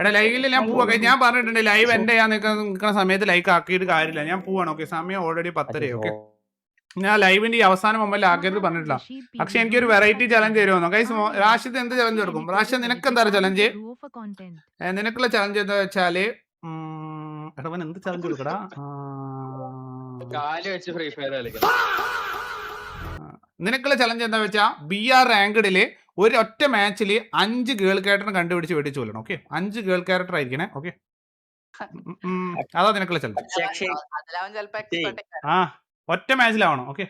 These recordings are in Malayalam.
എടാ ലൈവിൽ ഞാൻ പോവാ. ഞാൻ പറഞ്ഞിട്ടുണ്ട് ലൈവ് എന്റെ ഞാൻ നിൽക്കുന്ന സമയത്ത് ലൈക്ക് ആക്കിയിട്ട് കാര്യമില്ല. ഞാൻ പോവാണ്. ഓക്കെ, സമയം ഓൾറെഡി 10:30. ഓക്കെ, ഞാൻ ലൈവിന്റെ ഈ അവസാന മൊമെന്റിൽ ആക്കരുത് പറഞ്ഞിട്ടില്ല. പക്ഷെ എനിക്കൊരു വെറൈറ്റി ചലഞ്ച് തരുമോ ഗൈസ്? റാഷിദ് എന്ത് ചലഞ്ച് കൊടുക്കും? റാഷിദ് നിനക്ക് എന്താ ചലഞ്ച്? നിനക്കുള്ള ചലഞ്ച് എന്താ വെച്ചാല് എന്ത് ചലഞ്ച് കൊടുക്കടാ? നിനക്കുള്ള ചലഞ്ച് എന്താ വെച്ചാ BR റാങ്ക്ഡില് ഒരു ഒറ്റ മാച്ചില് 5 ഗേൾ ക്യാരക്ടറിനെ കണ്ടുപിടിച്ച് വെടിച്ചു കൊല്ലണം. ഓക്കെ, 5 ഗേൾ ക്യാരക്ടർ ആയിരിക്കണേ. ഓക്കെ, അതാ നിനക്കുള്ള ചലഞ്ച്. ആ, ഒറ്റ മാച്ചിലാവണം. ഓക്കെ,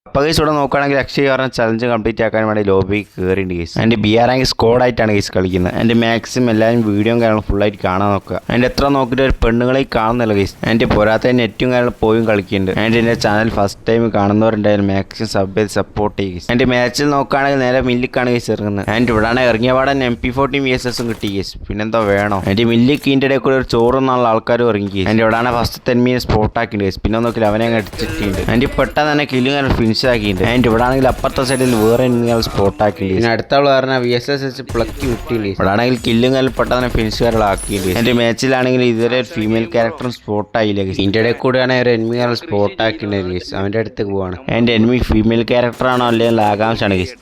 അപ്പോൾ ഗൈസ് ഇവിടെ നോക്കുകയാണെങ്കിൽ അക്ഷയ് പറഞ്ഞ ചലഞ്ച് കംപ്ലീറ്റ് ആക്കാൻ വേണ്ടി ലോബി കയറിയിട്ടുണ്ട് ഗൈസ്. എൻ്റെ BR റാങ്ക് സ്കോഡായിട്ടാണ് ഗൈസ് കളിക്കുന്നത്. എൻ്റെ മാക്സിമം എല്ലാവരും വീഡിയോയും കാര്യങ്ങളും ഫുള്ളായിട്ട് കാണാൻ നോക്കുക. എൻ്റെ എത്ര നോക്കിയിട്ട് ഒരു പെണ്ണുങ്ങളെ കാണുന്നില്ല ഗൈസ്. എൻ്റെ പോരാത്ത നെറ്റും കാര്യങ്ങളും പോയും കളിക്കുന്നുണ്ട്. എൻ്റെ ചാനൽ ഫസ്റ്റ് ടൈം കാണുന്നവരുണ്ടായാലും മാക്സിമം സബ് ചെയ്ത് സപ്പോർട്ട് ചെയ്യുക. എൻ്റെ മാച്ചിൽ നോക്കുകയാണെങ്കിൽ നേരെ മില്ലിക്കാണ് ഗൈസ് ഇറങ്ങുന്നത്. എൻ്റെ ഇവിടെയാണ് ഇറങ്ങിയ പാടൻ MP40 VSS കിട്ടി ഗൈസ്. പിന്നെന്താ വേണോ? എൻ്റെ മില്ലിക്ക് ഇതിൻ്റെ ഇടയിൽ കൂടെ ഒരു ചോറുന്നുള്ള ആൾക്കാരും ഇറങ്ങി. എൻ്റെ ഇവിടെയാണ് ഫസ്റ്റ് 10 മീനെ സ്പോട്ട് ആക്കിയിട്ടുണ്ട് ഗൈസ്. പിന്നെ നോക്കില്ല അവനെ അങ്ങ് അടിച്ചിട്ടുണ്ട്. എൻ്റെ പെട്ടെന്ന് തന്നെ കില്ലും ഫിനിഷ് ആക്കിയിട്ടുണ്ട്. അതിൻ്റെ ഇവിടെ ആണെങ്കിൽ അപ്പുറത്തെ സൈഡിൽ വേറെ എന്തെങ്കിലും സ്പോട്ട് ആക്കിയിട്ടുണ്ട്. പിന്നെ അടുത്ത ആൾ പറഞ്ഞാൽ VSS വെച്ച് പ്ലക്കി വിട്ടില്ലേ. ഇവിടെ ആണെങ്കിൽ കില്ലും കാലം പെട്ടെന്ന് ഫിനിഷുകാരിലാക്കിയിട്ടുണ്ട്. എൻ്റെ മാച്ചിലാണെങ്കിൽ ഇതുവരെ ഒരു ഫീമെയിൽ ക്യാരക്ടറും സ്പോട്ട് ആയില്ല. ഇതിൻ്റെ ഇടയിൽ കൂടെയാണ് ഒരു എനിമികൾ സ്പോട്ട് ആക്കിയിട്ടുണ്ട്. അവൻ്റെ അടുത്ത് പോവാണ്. എൻ്റെ എനിമി ഫീമെയിൽ ക്യാരക്ടറാണോ അല്ലെങ്കിൽ ആകാംക്ഷയാണ് ഗൈസ്.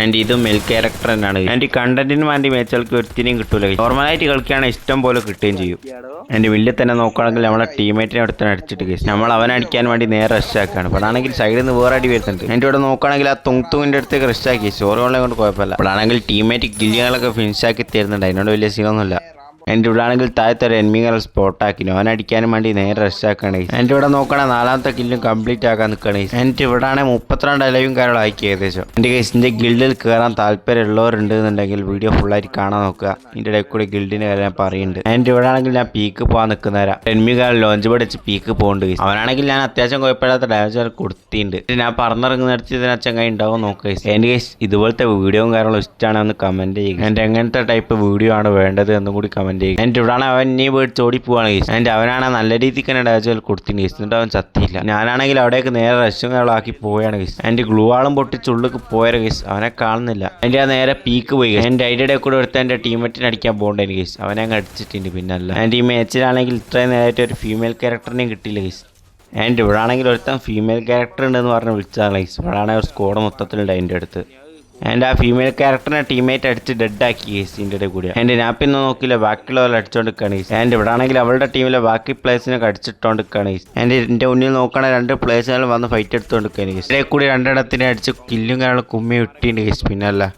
ആൻഡ് ഇത് മെൽ ക്യാരക്ടർ തന്നെയാണ്. ആൻഡ് ഈ കണ്ടന്റിന് വേണ്ടി മാച്ചുകൾക്ക് ഒരുത്തിനെയും കിട്ടൂല. നോർമലായിട്ട് കളിക്കുകയാണ് ഇഷ്ടം പോലെ കിട്ടുകയും ചെയ്യും. എൻ്റെ വലിയ തന്നെ നോക്കുകയാണെങ്കിൽ നമ്മളെ ടീമേറ്റിനെ അടുത്ത് അടിച്ചിട്ട് കേസ് നമ്മൾ അവനെ അടിക്കാൻ വേണ്ടി നേരെ റഷ് ആക്കാണ്. അപ്പോൾ ആണെങ്കിൽ സൈഡിൽ നിന്ന് വേറെ അടി വരുന്നുണ്ട്. എൻ്റെ ഇവിടെ നോക്കുകയാണെങ്കിൽ ആ തുങ്ങിൻ്റെ അടുത്തേക്ക് റഷ് ആക്കി ചോറുകളെ കൊണ്ട് കുഴപ്പമില്ല. അപ്പോൾ ആണെങ്കിൽ ടീമേറ്റ് ഗില്ലുകളൊക്കെ ഫിനിഷ് ആക്കി തരുന്നുണ്ട്. അതിനോട് വലിയ സീനൊന്നുമില്ല. എൻ്റെ ഇവിടെ ആണെങ്കിൽ താഴത്തെ ഒരു എനിമികൾ സ്പോട്ടാക്കി അവൻ അടിക്കാനും വേണ്ടി നേരെ റഷ് ആക്കുകയാണ്. എൻ്റെ ഇവിടെ നോക്കണേ 4ാമത്തെ കില്ലും കംപ്ലീറ്റ് ആക്കാൻ നിൽക്കുകയാണ്. എൻ്റെ ഇവിടെ ആണെങ്കിൽ 32 അലവും കാര്യങ്ങളും ആക്കി ഏകദേശം. എൻ്റെ കേസിൻ്റെ ഗിൽഡിൽ കയറാൻ താല്പര്യമുള്ളവരുണ്ട് എന്നുണ്ടെങ്കിൽ വീഡിയോ ഫുള്ളായിട്ട് കാണാൻ നോക്കുക. ഇതിൻ്റെ ഇടയിൽ കൂടി ഗിൽഡിന് കാര്യം ഞാൻ പറയുന്നുണ്ട്. എൻ്റെ ഇവിടെ ആണെങ്കിൽ ഞാൻ പീക്ക് പോകാൻ നിൽക്കുന്നവരാ. എനിമികൾ ലോഞ്ച് ബോർഡ് വെച്ച് പീക്ക് പോകുന്നുണ്ട്. അവനാണെങ്കിൽ ഞാൻ അത്യാവശ്യം കുഴപ്പമില്ലാത്ത ഡാമേജ് കൊടുത്തിട്ടുണ്ട്. ഞാൻ പറഞ്ഞിറങ്ങുന്നിടത്ത് ഇതിന് ചങ്ങായി ഉണ്ടാവും നോക്കുക. എൻ്റെ കേസ് ഇതുപോലത്തെ വീഡിയോയും കാര്യങ്ങളും ഇഷ്ടമാണെന്ന് കമൻറ്റ് ചെയ്യുക. എൻ്റെ എങ്ങനത്തെ ടൈപ്പ് വീഡിയോ ആണ് വേണ്ടത് എന്നും കൂടി കമൻറ്റ്. എൻ്റെ ഇവിടെയാണ് അവൻ നീ പോയിട്ട് ഓടി പോവാണ് കേസ്. എൻ്റെ അവനാണ് നല്ല രീതിക്ക് തന്നെ ഡാമേജ് കൊടുത്തിന് കേസ്. എന്നിട്ട് അവൻ ചത്തിയില്ല. ഞാനാണെങ്കിൽ അവിടേക്ക് നേരെ റഷും കാര്യങ്ങളാക്കി പോവുകയാണ് കേസ്. എൻ്റെ ഗ്ലൂ ആളും പൊട്ടിച്ചുള്ളിലേക്ക് പോയ കേസ്. അവനെ കാണുന്നില്ല. എൻ്റെ ആ നേരെ പീക്ക് പോയി. എൻ്റെ ഐഡിയുടെ കൂടെ എടുത്ത് എൻ്റെ ടീമേറ്റിനെ അടിക്കാൻ പോകേണ്ടത് കേസ്. അവനെ അങ്ങ് അടിച്ചിട്ടുണ്ട്. പിന്നല്ല എൻ്റെ ഈ മാച്ചിലാണെങ്കിൽ ഇത്രയും നേരമായിട്ട് ഒരു ഫീമെയിൽ ക്യാരക്ടറിനെയും കിട്ടിയില്ല കേസ്. എൻ്റെ ഇവിടെ ആണെങ്കിൽ ഒരുത്തൻ ഫീമെയിൽ ക്യാരക്ടർ ഉണ്ടെന്ന് പറഞ്ഞ് വിളിച്ചതാണ് കേസ്. ഇവിടെയാണെങ്കിൽ ഒരു സ്കോഡ് മൊത്തത്തിലുണ്ട് അതിൻ്റെ അടുത്ത്. എൻ്റെ ആ ഫീമെയിൽ ക്യാരക്ടറിനെ ടീമേറ്റ് അടിച്ച് ഡെഡാക്കി കേസ്. ഇതിൻ്റെ കൂടെ എൻ്റെ ഞാൻ പിന്നെ നോക്കിയില്ല ബാക്കിയുള്ളവരെ അടിച്ചുകൊണ്ടിരിക്കുകയാണ് കേസ്. എൻ്റെ ഇവിടെ ആണെങ്കിൽ അവളുടെ ടീമിലെ ബാക്കി പ്ലേസിനൊക്കെ അടിച്ചിട്ടുകൊണ്ടിരിക്കുകയാണ് കേസ്. എൻ്റെ മുന്നിൽ നോക്കണ 2 പ്ലേസുകളും വന്ന് ഫൈറ്റ് എടുത്തുകൊണ്ടിരിക്കുകയാണ് കേസ്. ഇതിലെ കൂടി 2 അടിച്ച് കില്ലും കാര്യങ്ങളും കുമ്മി ഇട്ടിട്ടുണ്ട് കേസ്.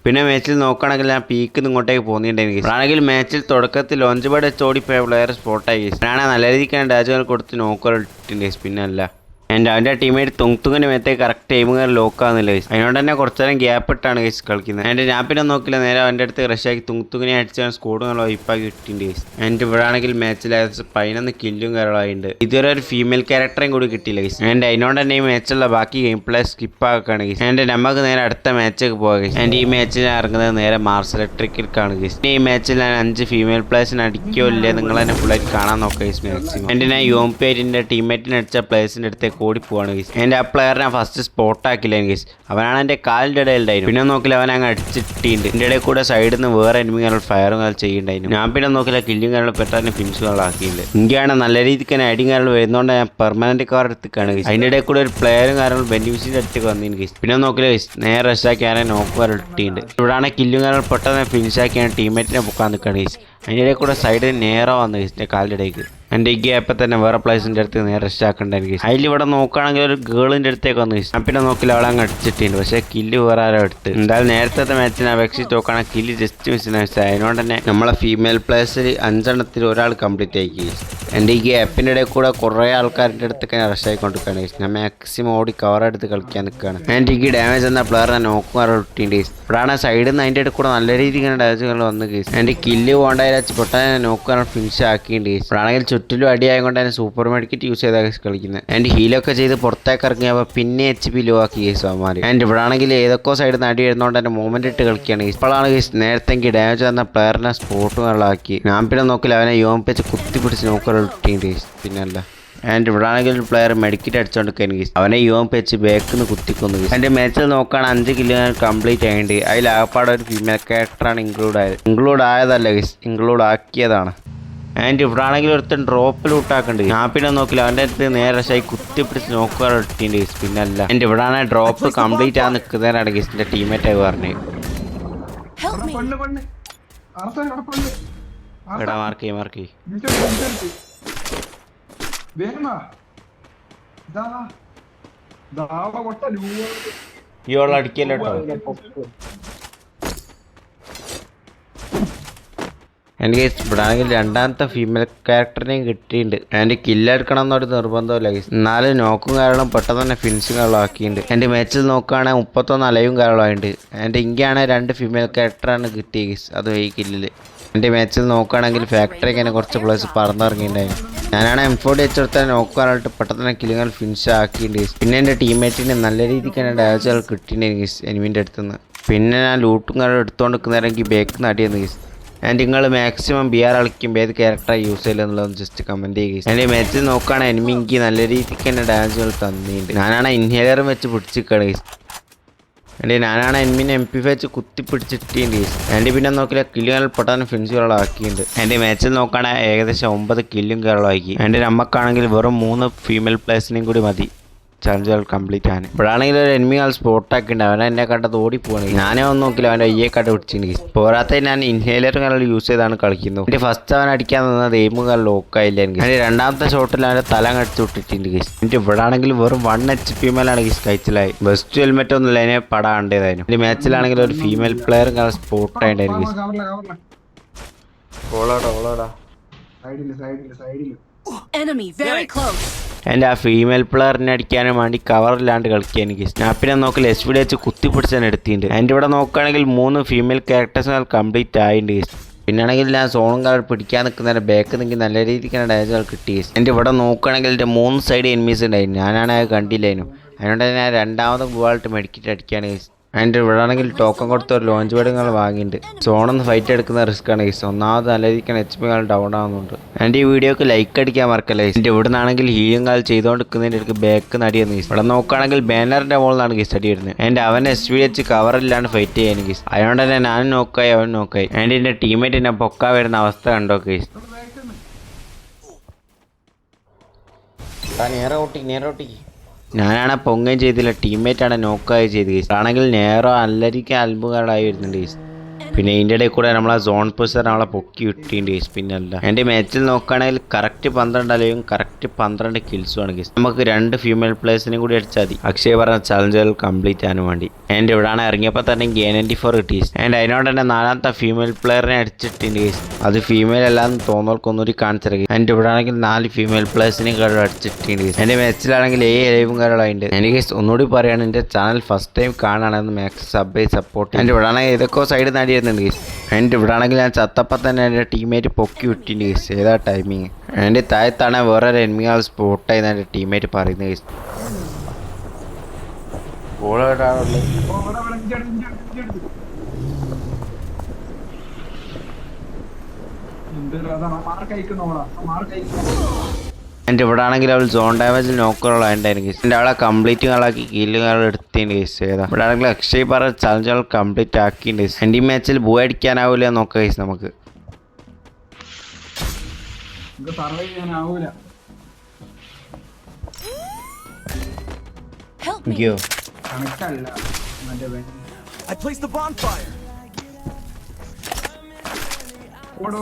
പിന്നെ മാച്ചിൽ നോക്കുകയാണെങ്കിൽ ഞാൻ പീക്കിൽ ഇങ്ങോട്ടേക്ക് പോകുന്നുണ്ടായിരുന്നു കേസ്. ആണെങ്കിൽ മാച്ചിൽ തുടക്കത്തിൽ ലോഞ്ച് ബോർഡ് വെച്ച് ഓടിപ്പോയ പ്ലെയർ സ്പോട്ടായി കേസ്. ഞാനാണ് നല്ല രീതിക്കാണ് ഡാജുകൾ കൊടുത്ത് നോക്കുകൾ ഇട്ടിട്ടുണ്ട് കേസ്. പിന്നല്ല എൻ്റെ അവൻ്റെ ടീമേറ്റ് തുങ്ങിന് മേത്തേ കറക്റ്റ് ടൈമുകാർ ലോക്കാകുന്നില്ല ഗൈസ്. അതിനോട് തന്നെ കുറച്ച് നേരം ഗ്യാപ്പ് ഇട്ടാണ് ഗൈസ് കളിക്കുന്നത്. എൻ്റെ ഞാൻ പിന്നെ നോക്കില്ല നേരെ അവൻ്റെ അടുത്ത് റഷാക്കി തുങ്ങിനെ അടിച്ചാൽ സ്കോഡ് നല്ല വൈപ്പാക്കി കിട്ടിയിട്ടുണ്ട് ഗൈസ്. എൻ്റെ ഇവിടെ ആണെങ്കിൽ മാച്ചിൽ 11 കില്ലും കാര്യങ്ങളായിട്ടുണ്ട്. ഇതുവരെ ഒരു ഫീമെയിൽ ക്യാരക്ടറേയും കൂടി കിട്ടിയില്ല ഗൈസ്. എൻ്റെ അതിനോട് തന്നെ ഈ മാച്ചുള്ള ബാക്കി ഗെയിം പ്ലേ സ്കിപ്പ് ആക്കുകയാണ് ഗൈസ്. എൻ്റെ നമുക്ക് നേരെ അടുത്ത മാച്ചൊക്കെ പോകാം ഗൈസ്. എൻ്റെ ഈ മാച്ചിൽ ഇറങ്ങുന്നത് നേരെ മാർസ് ഇലക്ട്രിക്കാണ് ഗൈസ്. ഈ മാച്ചിൽ ഞാൻ 5 ഫീമെയിൽ പ്ലേസിന് അടിക്കോ ഇല്ലേ നിങ്ങൾ തന്നെ ഫുള്ളായിട്ട് കാണാൻ നോക്കാം ഗൈസ് മാക്സിമം. എൻ്റെ ഞാൻ UMP എൻ്റെ ടീമേറ്റിന് അടിച്ച പ്ലേസിൻ്റെ അടുത്തേക്ക് ഓടി പോവാണ് ഗൈസ്. എൻ്റെ ആ പ്ലെയറിനെ ഫസ്റ്റ് സ്പോട്ട് ആക്കില്ല ഗൈസ്. അവനാണ് എൻ്റെ കാലിൻ്റെ ഇടയിലുണ്ടായിരുന്നു. പിന്നെ നോക്കില്ല അവൻ അങ്ങ് അടിച്ചിട്ടുണ്ട്. എൻ്റെ ഇടയിൽ കൂടെ സൈഡിൽ നിന്ന് വേറെ എനിമികൾ ഫയറും കാര്യം ചെയ്യുന്നുണ്ടായിരുന്നു. ഞാൻ പിന്നെ നോക്കില്ല കില്ലും കാര്യങ്ങളും പെട്ടെന്ന് ഫിനിഷുകളാക്കിയില്ല. എനിക്കാണ് നല്ല രീതിക്ക് തന്നെ അടിയും കാര്യങ്ങൾ വരുന്നതുകൊണ്ട് ഞാൻ പെർമനന്റ് കാർ എടുത്തിക്കാണ് ഗൈസ്. അതിൻ്റെ ഇടയിൽ കൂടെ ഒരു പ്ലെയറും കാര്യങ്ങളും ബെനിഫിഷ്യൻ്റെ അടുത്തേക്ക് വന്നിന് ഗൈസ്. പിന്നെ നോക്കില്ല ഗൈസ് നേരെ റഷാക്കി ആരെ നോക്കുവാൻ ഇട്ടിട്ടുണ്ട്. ഇവിടെയാണ് കില്ലും കാര്യങ്ങൾ പെട്ടെന്ന് ഫിനിഷാക്കി ടീമേറ്റിനെ പൊക്കാൻ നിൽക്കുകയാണ് ഗൈസ്. അതിൻ്റെ ഇടയിൽ കൂടെ സൈഡിൽ നേരെ വന്നു ഗൈസിൻ്റെ കാലിൻ്റെ ഇടയ്ക്ക്. എൻ്റെ ഈ ഗ്യാപ്പിൽ തന്നെ വേറെ പ്ലേസിൻ്റെ അടുത്ത് നേരെ റഷ് ആക്കണ്ടായിരിക്കും. അതിലിവിടെ നോക്കുകയാണെങ്കിൽ ഒരു ഗേളിൻ്റെ അടുത്തേക്ക് വന്നു ഗൈസ്. ഞാൻ പിന്നെ നോക്കില്ല അവളെ അങ്ങ് അടിച്ചിട്ടുണ്ട്. പക്ഷേ കില്ല് വേറെ ആരോ എടുത്ത്. എന്തായാലും നേരത്തെ മാച്ചിനെ അപേക്ഷിച്ച് നോക്കുകയാണെങ്കിൽ കില്ല് ജസ്റ്റ് മിസ്സിന് വെച്ചാൽ അതിനോട് തന്നെ നമ്മളെ ഫീമെയിൽ പ്ലേസിൽ 5 എണ്ണത്തിൽ ഒരാൾ കംപ്ലീറ്റ് ആക്കി. എൻ്റെ ഈ ഗ്യാപ്പിൻ്റെ ഇടയിൽ കൂടെ കുറേ ആൾക്കാരുടെ അടുത്തൊക്കെ റഷ് ആയിക്കൊണ്ടിരിക്കുകയാണ് ഗൈസ്. ഞാൻ മാക്സിമം ഓടി കവർ എടുത്ത് കളിക്കാൻ നിൽക്കുകയാണ്. എൻ്റെ ഈ ഡാമേജ് എന്ന പ്ലെയറിനെ നോക്കുവാൻ ഇട്ടിട്ടുണ്ട് ഗൈസ്. ഇവിടെയാണ് സൈഡിൽ നിന്ന് അതിൻ്റെ ഇടയിൽ കൂടെ നല്ല രീതിക്ക് ഡാമേജുകൾ വന്ന് ഗൈസ്. എൻ്റെ കില്ല് പോകണ്ടായി പൊട്ടാൻ നോക്കുവാൻ ഫിനിഷ് ആക്കിയിട്ടുണ്ട് ഗൈസ്. ഇവിടെയാണെങ്കിൽ ചുറ്റിലും അടിയായതുകൊണ്ട് തന്നെ സൂപ്പർ മെഡിക്കറ്റ് യൂസ് ചെയ്താൽ കളിക്കുന്നത്. എൻ്റെ ഹീലൊക്കെ ചെയ്ത് പുറത്തേക്ക് ഇറങ്ങിയപ്പോൾ പിന്നെ HP ലോ ആക്കി ഗൈസ് അവന്മാർ. ആൻഡ് ഇവിടെ ആണെങ്കിൽ ഏതൊക്കെ സൈഡിൽ നിന്ന് അടി വരുന്നതുകൊണ്ട് തന്നെ മൂവ്മെന്റ് ഇട്ട് കളിക്കുകയാണ് ഗൈസ്. ഇപ്പോഴാണ് ഗൈസ് നേരത്തെ ഡാമേജ് വന്ന പ്ലെയറിനെ സ്പോട്ട് വെള്ളമാക്കി. ഞാൻ പിന്നെ നോക്കില്ല അവനെ UMP വെച്ച് കുത്തി പിടിച്ച് നോക്കാൻ ഇട്ടിട്ടുണ്ട് ഗൈസ്. പിന്നല്ല ആൻഡ് ഇവിടെ ആണെങ്കിൽ ഒരു പ്ലെയർ മെഡിക്കറ്റ് അടിച്ചുകൊണ്ടിരിക്കുകയാണ് ഗൈസ്. അവനെ UMP വെച്ച് ബാക്കിൽ നിന്ന് കുത്തിക്കൊന്നു ഗൈസ്. എൻ്റെ മാച്ചിൽ നോക്കുകയാണ് 5 കില്ല് കംപ്ലീറ്റ് ആയിട്ടുണ്ട്. അതിൽ ആകപ്പാടെ ഒരു ഫീമെയിൽ ക്യാരക്ടറാണ് ഇൻക്ലൂഡ് ആയത്. ഇൻക്ലൂഡ് ആയതല്ല ഗൈസ്, ഇൻക്ലൂഡ് ആക്കിയതാണ്. ആൻഡ് ഇവിടെ ആണെങ്കിൽ ഒരുത്തൻ ഡ്രോപ്പിൽ ഊട്ടാക്കുന്നുണ്ട്. ഞാൻ പിന്നെ നോക്കില്ല, അവൻ്റെ അടുത്ത് നേരെ ശായി കുത്തിപ്പിടിച്ച് നോക്കുക ഇട്ടിട്ടുണ്ട് ഗൈസ്. പിന്നെ അല്ല എൻ്റെ ഇവിടെ ആണെങ്കിൽ ഡ്രോപ്പ് കംപ്ലീറ്റ് ആ നിൽക്കുന്നതിനാണ് ഗൈസിൻ്റെ ടീമേറ്റായി പറഞ്ഞത്. എടാ മാർക്ക് മാർക്ക് ഇയോളം അടിക്കല്ലോ കേട്ടോ. എനിക്ക് ഇവിടെ ആണെങ്കിൽ രണ്ടാമത്തെ ഫീമെയിൽ ക്യാരക്ടറിനെയും കിട്ടിയിട്ടുണ്ട്. എൻ്റെ കില്ലെടുക്കണം എന്നൊരു നിർബന്ധമില്ല ഗൈസ്. എന്നാലും നോക്കും കാരണം പെട്ടെന്ന് തന്നെ ഫിനിഷിങ് ആക്കിയിട്ടുണ്ട്. എൻ്റെ മാച്ചിൽ നോക്കുകയാണെങ്കിൽ 31 അലയും കാര്യമായിട്ടുണ്ട്. എൻ്റെ ഇങ്ങനെയാണെങ്കിൽ 2 ഫീമെയിൽ ക്യാരക്ടറാണ് കിട്ടിയത് ഗൈസ്, അത് ഈ കില്ലിൽ. എൻ്റെ മാച്ചിൽ നോക്കുകയാണെങ്കിൽ ഫാക്ടറിക്ക് തന്നെ കുറച്ച് പ്ലേസ് പറന്നിറങ്ങിയിട്ടുണ്ടായിരുന്നു. ഞാനാണ് M40 വെച്ചെടുത്താൽ നോക്കാനായിട്ട് പെട്ടെന്ന് തന്നെ കില്ലുകൾ ഫിനിഷ് ആക്കിയിട്ടുണ്ട് ഗൈസ്. പിന്നെ എൻ്റെ ടീമേറ്റിന് നല്ല രീതിക്ക് തന്നെ ഡാമേജുകൾ കിട്ടിയിട്ടുണ്ട് ഗൈസ് എനിമീൻ്റെ അടുത്തുനിന്ന്. പിന്നെ ഞാൻ ലൂട്ടും കാര്യം എടുത്തുകൊണ്ട് നിൽക്കുന്നേരം എനിക്ക് ബേക്ക് നടിയെന്ന് ഗൈസ്. ആൻഡ് നിങ്ങൾ മാക്സിമം BR കളിക്കുമ്പോൾ ഏത് ക്യാരക്ടറാണ് യൂസ് ചെയ്യില്ല എന്നുള്ളതൊന്ന് ജസ്റ്റ് കമൻറ്റ് ചെയ്യുക. എൻ്റെ മാച്ചിൽ നോക്കുകയാണെങ്കിൽ എനിമി എനിക്ക് നല്ല രീതിക്ക് തന്നെ ഡാമേജുകൾ തന്നിട്ടുണ്ട്. ഞാനാണ് ഇൻഹേലറും വെച്ച് പിടിച്ചിരിക്കുകയാണ് ഗൈസ്. എൻ്റെ ഞാനാണ് എനിമിനെ MP5 വെച്ച് കുത്തി പിടിച്ചിട്ടുണ്ട് ഗൈസ്. എൻ്റെ പിന്നെ നോക്കില്ല കില്ലുകൾ പെട്ടെന്ന് ഫിനിഷുകളാക്കിയിട്ടുണ്ട്. എൻ്റെ മാച്ചിൽ നോക്കുകയാണെങ്കിൽ ഏകദേശം 9 കില്ലും കാര്യങ്ങളാക്കി. എൻ്റെ നമുക്കാണെങ്കിൽ വെറും 3 ഫീമെയിൽ പ്ലേയേഴ്സിനെയും കൂടി മതി ചലഞ്ചുകൾ കംപ്ലീറ്റ് ആണ്. ഇപ്പോഴാണെങ്കിൽ ഒരു എനിമി ആൾ സ്പോട്ടാക്കിയിട്ടുണ്ട്. അവനെ എന്നെ കണ്ടത് ഓടിപ്പോവാണ്. ഞാനേ ഒന്നും നോക്കില്ല, അവൻ്റെ അയ്യെ കണ്ട് പിടിച്ചിട്ടുണ്ട്. പോരാത്ത ഞാൻ ഇൻഹേലർ കാലം യൂസ് ചെയ്താണ് കളിക്കുന്നത്. എൻ്റെ ഫസ്റ്റ് അവൻ അടിക്കാൻ നിന്നത് എയിമുകൾ ലോക്കായില്ല എനിക്ക്. എൻ്റെ രണ്ടാമത്തെ ഷോട്ടിൽ അവൻ്റെ തല കടിച്ചു വിട്ടിട്ടുണ്ട് ഗീസ്. എൻ്റെ ഇവിടെ ആണെങ്കിൽ വെറും 1 HP മേലാണ് ഗീസ് കഴിച്ചിലായി. ബെസ്റ്റ് ഹെൽമെറ്റ് ഒന്നുമില്ല, അതിനെ പടാണ്ടേതായിരുന്നു. എൻ്റെ മാച്ചിലാണെങ്കിൽ ഒരു ഫീമെയിൽ പ്ലെയർ സ്പോട്ടായിട്ടായിരുന്നു ഗീസ്. എൻ്റെ ആ ഫീമെയിൽ പ്ലെയറിനെ അടിക്കാനും വേണ്ടി കവറില്ലാണ്ട് കളിക്കാൻ എനിക്ക് സ്നാപ്പിനെ നോക്കില്ല SVD വെച്ച് കുത്തിപ്പിടിച്ചാൻ എടുത്തിട്ടുണ്ട്. എൻ്റെ ഇവിടെ നോക്കുകയാണെങ്കിൽ 3 ഫീമെയിൽ ക്യാരക്ടേഴ്സ് കംപ്ലീറ്റ് ആയിട്ടുണ്ട്. പിന്നാണെങ്കിൽ ഞാൻ സോണും കളർ പിടിക്കാൻ നിൽക്കുന്നതിൻ്റെ ബാക്ക് നിൽക്കി നല്ല രീതിക്കാണ് ഡാമേജുകൾ കിട്ടി. എൻ്റെ ഇവിടെ നോക്കുകയാണെങ്കിൽ എൻ്റെ 3 സൈഡ് എനിമീസ് ഉണ്ടായിരുന്നു. ഞാനാണ് അത് കണ്ടില്ലായിരുന്നു. അതുകൊണ്ട് ഞാൻ രണ്ടാമത് ഗോൾട്ട് മെഡിക്കറ്റ് അടിക്കുകയാണ് ഗൈസ്. അതിൻ്റെ ഇവിടെ ആണെങ്കിൽ ടോക്കൺ കൊടുത്ത ഒരു ലോഞ്ച് പാഡ് നിങ്ങൾ വാങ്ങിയിട്ടുണ്ട്. സോണൊന്ന് ഫൈറ്റ് എടുക്കുന്ന റിസ്ക് ആണ് ഗൈസ്. ഒന്നാമത് നല്ല രീതിക്കാണ് HP ഡൗൺ ആവുന്നുണ്ട്. എൻ്റെ ഈ വീഡിയോക്ക് ലൈക്ക് അടിക്കാൻ മറക്കല്ലേ ഗൈസ്. എൻ്റെ ഇവിടെ നിന്നാണെങ്കിൽ ഹീലിംഗ് കാൽ ചെയ്തുകൊണ്ടിരിക്കുന്നതിൻ്റെ അടുക്ക് ബാക്ക് നടിയെന്ന് ഗൈസ്. ഇവിടെ നോക്കുകയാണെങ്കിൽ ബാനറിൻ്റെ മുകളിൽ നിന്നാണ് ഗൈസ് അടി വരുന്നത്. എൻ്റെ അവൻ SVD വെച്ച് കവറില്ലാണ്ട് ഫൈറ്റ് ചെയ്യാൻ ഗൈസ്. അതുകൊണ്ട് തന്നെ ഞാനും നോക്കായി അവൻ നോക്കായി. എൻ്റെ എൻ്റെ ടീമേറ്റ് എന്നെ പൊക്കാ വരുന്ന അവസ്ഥ കണ്ടോ ഗൈസ്. നേരോട്ടി ഞാനാണ് പൊങ്ങുകയും ചെയ്തില്ല, ടീമേറ്റാണ് നോക്കായി ചെയ്ത് ഗൈസ്. ആണെങ്കിൽ നേരോ അല്ലരിക്കാൻ അത്ഭുതങ്ങളായി വരുന്നുണ്ട് ഗൈസ്. പിന്നെ ഇതിൻ്റെ ഇടയിൽ കൂടെ നമ്മളെ സോൺ പേഴ്സർ നമ്മളെ പൊക്കി വിട്ടിട്ടുണ്ട് ഗൈസ്. പിന്നെ അല്ല എൻ്റെ മാച്ചിൽ നോക്കുകയാണെങ്കിൽ കറക്റ്റ് 12 അലയും കറക്റ്റ് 12 കിൽസുമാണ് ഗൈസ്. നമുക്ക് 2 ഫീമെയിൽ പ്ലേയേഴ്സിനും കൂടി അടിച്ചാൽ മതി അക്ഷയ് പറഞ്ഞ ചലഞ്ചുകൾ കംപ്ലീറ്റ് ആകാൻ വേണ്ടി. എൻ്റെ ഇവിടെയാണ് ഇറങ്ങിയപ്പോൾ തന്നെ K94 കിട്ടി. ആൻഡ് അതിനോട് തന്നെ 4ാമത്തെ ഫീമെയിൽ പ്ലെയറിനെ അടിച്ചിട്ടുണ്ട് ഗൈസ്. അത് ഫീമെയിൽ അല്ലാന്ന് തോന്നുന്നവർക്കൊന്നൂടി കാണിച്ചത്. എൻ്റെ ഇവിടെ ആണെങ്കിൽ 4 ഫീമെയിൽ പ്ലേയേഴ്സിനെയും കാര്യം അടിച്ചിട്ടുണ്ട് ഗൈസ്. എൻ്റെ മാച്ചിലാണെങ്കിൽ 7 ലൈവും കാര്യങ്ങളുണ്ട്. എനിക്ക് ഗൈസ് ഒന്നുകൂടി പറയുകയാണ്, എൻ്റെ ചാനൽ ഫസ്റ്റ് ടൈം കാണുകയാണെന്ന് മാക്സ് സപ്പോർട്ട്. എൻ്റെ ഇവിടെ ആണെങ്കിൽ ഏതൊക്കെ സൈഡ് നടിയായിരുന്നുണ്ട് ഗൈസ്. എൻ്റെ ഇവിടെ ആണെങ്കിൽ ഞാൻ ചത്തപ്പം തന്നെ എൻ്റെ ടീമേറ്റ് പൊക്കി വിട്ടിട്ടുണ്ട് ഗൈസ്. ഏതാ ടൈമിങ്. എൻ്റെ താഴത്താണ് വേറൊരു എനിമി ആൾ സ്പോട്ടായി എൻ്റെ ടീമേറ്റ് പറയുന്നത് ഗൈസ്. എൻ്റെ ഇവിടെ ആണെങ്കിൽ അവൾ സോൺ ഡാമേജിൽ നോക്കുകളായിട്ടുണ്ടായിരുന്നു ഗൈസ്. എൻ്റെ അവളെ കംപ്ലീറ്റ് കളാക്കി കീലുകൾ എടുത്തിട്ടുണ്ട് ഗൈസ്. ഏതാ ഇവിടെ ആണെങ്കിൽ അക്ഷയ് പറഞ്ഞ ചലഞ്ചുകൾ കംപ്ലീറ്റ് ആക്കിയിട്ടുണ്ട് ഗൈസ്. എൻ്റെ ഈ മാച്ചിൽ ബൂ അടിക്കാനാവില്ല നോക്കാം ഗൈസ്. നമുക്ക് I placed the bonfire. ഓട്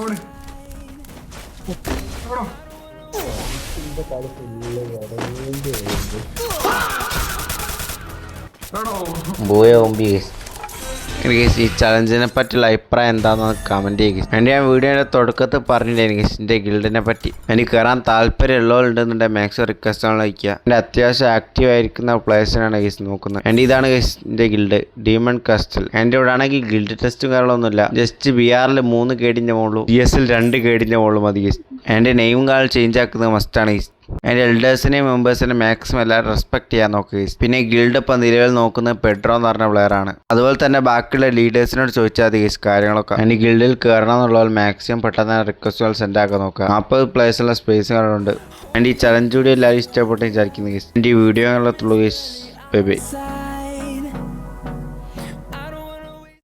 ബൂയാവും ഗൈസ്. എനിക്ക് ഈ ചലഞ്ചിനെ പറ്റിയുള്ള അഭിപ്രായം എന്താണെന്ന് കമൻറ്റ് ചെയ്യുക. എൻ്റെ ഞാൻ വീഡിയോയുടെ തുടക്കത്തിൽ പറഞ്ഞിട്ടുണ്ടായിരുന്നു ഗൈസ് എൻ്റെ ഗിൽഡിനെ പറ്റി. എനിക്ക് കയറാൻ താല്പര്യമുള്ളവരുണ്ടെന്നുണ്ടെങ്കിൽ മാക്സിമം റിക്വസ്റ്റുകൾ അയക്കുക. എൻ്റെ അത്യാവശ്യം ആക്റ്റീവ് ആയിരിക്കുന്ന പ്ലേയേഴ്സിനാണ് ഗൈസ് നോക്കുന്നത്. എൻ്റെ ഇതാണ് ഗൈസ് എൻ്റെ ഗിൽഡ് ഡീമൺ കാസ്റ്റൽ. എൻ്റെ ഇവിടെ ആണെങ്കിൽ ഗിൽഡ് ടെസ്റ്റും കാര്യങ്ങളൊന്നുമില്ല. ജസ്റ്റ് BRൽ 3 കേടിൻ്റെ മുകളിലും GSൽ 2 കേടിൻ്റെ മുകളിലും മതി ഗൈസ്. എൻ്റെ നെയിം കാൾ ചേഞ്ച് ആക്കുന്നത് മസ്റ്റാണ് ഗൈസ്. എൻ്റെ എൽഡേഴ്സിനെയും മെമ്പേഴ്സിനെയും മാക്സിമം എല്ലാവരും റെസ്പെക്ട് ചെയ്യാൻ നോക്കുക ഗൈസ്. പിന്നെ ഗിൽഡ് ഇപ്പം നിലവിൽ നോക്കുന്നത് പെഡ്രോ എന്ന് പറഞ്ഞ പ്ലെയറാണ്. അതുപോലെ തന്നെ ബാക്കിയുള്ള ലീഡേഴ്സിനോട് ചോദിച്ചാൽ മതി ഗൈസ് കാര്യങ്ങളൊക്കെ. എൻ്റെ ഗിൽഡിൽ കയറണം എന്നുള്ളവർ മാക്സിമം പെട്ടെന്ന് റിക്വസ്റ്റുകൾ സെൻഡ് ആക്കാൻ നോക്കുക. 40 പ്ലേയേഴ്സുള്ള സ്പേസുകളുണ്ട്. എൻ്റെ ഈ ചലഞ്ച് വീഡിയോ എല്ലാവരും ഇഷ്ടപ്പെട്ട് വിചാരിക്കുന്നു ഗൈസ്. എൻ്റെ ഈ വീഡിയോ ഉള്ളത്തുള്ളൂ ഗൈസ്. Bye bye.